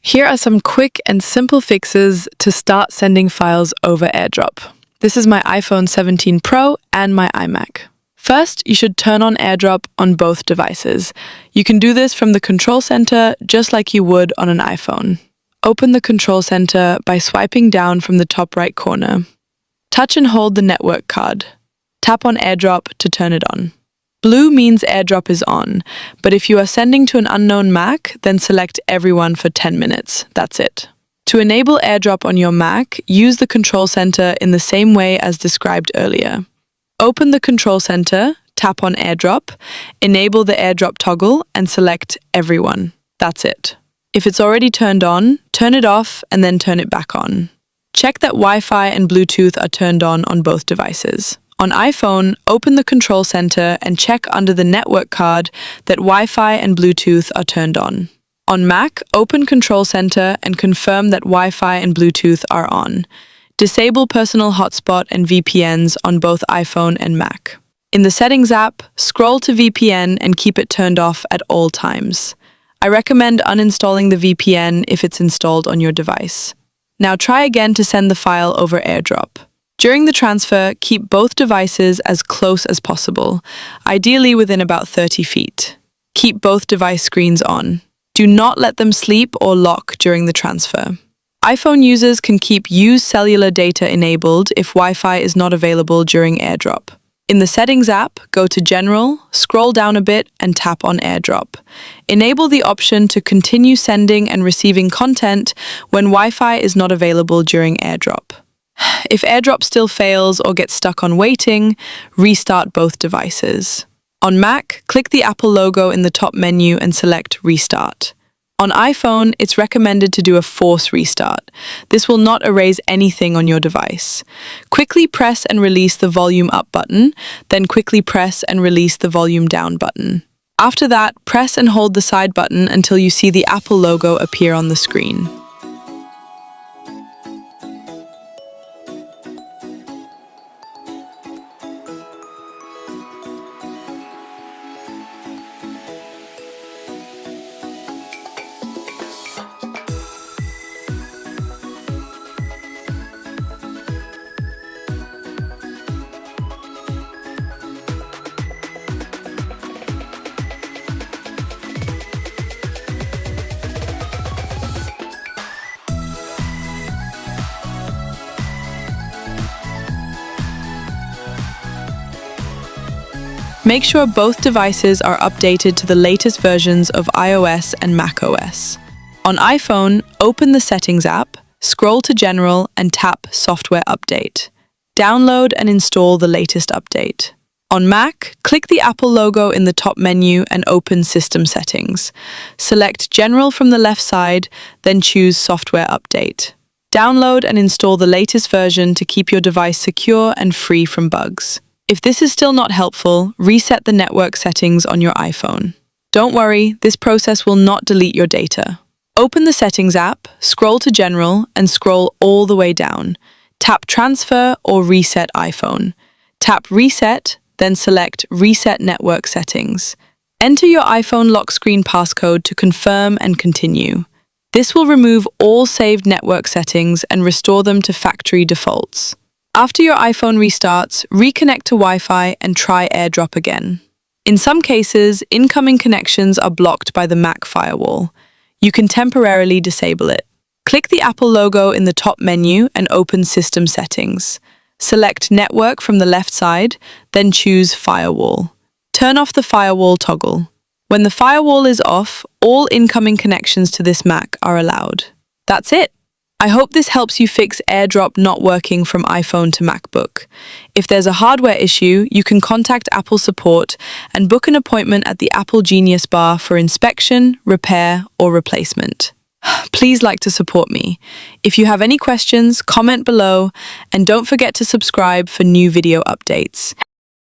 Here are some quick and simple fixes to start sending files over AirDrop. This is my iPhone 17 Pro and my iMac. First, you should turn on AirDrop on both devices. You can do this from the control center just like you would on an iPhone. Open the control center by swiping down from the top right corner. Touch and hold the network card. Tap on AirDrop to turn it on. Blue means AirDrop is on, but if you are sending to an unknown Mac, then select Everyone for 10 minutes. That's it. To enable AirDrop on your Mac, use the control center in the same way as described earlier. Open the control center, tap on AirDrop, enable the AirDrop toggle, and select Everyone. That's it. If it's already turned on, turn it off and then turn it back on. Check that Wi-Fi and Bluetooth are turned on both devices. On iPhone, open the control center and check under the network card that Wi-Fi and Bluetooth are turned on. On Mac, open Control Center and confirm that Wi-Fi and Bluetooth are on. Disable personal hotspot and VPNs on both iPhone and Mac. In the Settings app, scroll to VPN and keep it turned off at all times. I recommend uninstalling the VPN if it's installed on your device. Now try again to send the file over AirDrop. During the transfer, keep both devices as close as possible, ideally within about 30 feet. Keep both device screens on. Do not let them sleep or lock during the transfer. iPhone users can keep Use Cellular data enabled if Wi-Fi is not available during AirDrop. In the Settings app, go to General, scroll down a bit, and tap on AirDrop. Enable the option to continue sending and receiving content when Wi-Fi is not available during AirDrop. If AirDrop still fails or gets stuck on waiting, restart both devices. On Mac, click the Apple logo in the top menu and select Restart. On iPhone, it's recommended to do a force restart. This will not erase anything on your device. Quickly press and release the volume up button, then quickly press and release the volume down button. After that, press and hold the side button until you see the Apple logo appear on the screen. Make sure both devices are updated to the latest versions of iOS and macOS. On iPhone, open the Settings app, scroll to General, and tap Software Update. Download and install the latest update. On Mac, click the Apple logo in the top menu and open System Settings. Select General from the left side, then choose Software Update. Download and install the latest version to keep your device secure and free from bugs. If this is still not helpful, reset the network settings on your iPhone. Don't worry, this process will not delete your data. Open the Settings app, scroll to General, and scroll all the way down. Tap Transfer or Reset iPhone. Tap Reset, then select Reset Network Settings. Enter your iPhone lock screen passcode to confirm and continue. This will remove all saved network settings and restore them to factory defaults. After your iPhone restarts, reconnect to Wi-Fi and try AirDrop again. In some cases, incoming connections are blocked by the Mac Firewall. You can temporarily disable it. Click the Apple logo in the top menu and open System Settings. Select Network from the left side, then choose Firewall. Turn off the Firewall toggle. When the firewall is off, all incoming connections to this Mac are allowed. That's it. I hope this helps you fix AirDrop not working from iPhone to MacBook. If there's a hardware issue, you can contact Apple support and book an appointment at the Apple Genius Bar for inspection, repair, or replacement. Please like to support me. If you have any questions, comment below, and don't forget to subscribe for new video updates.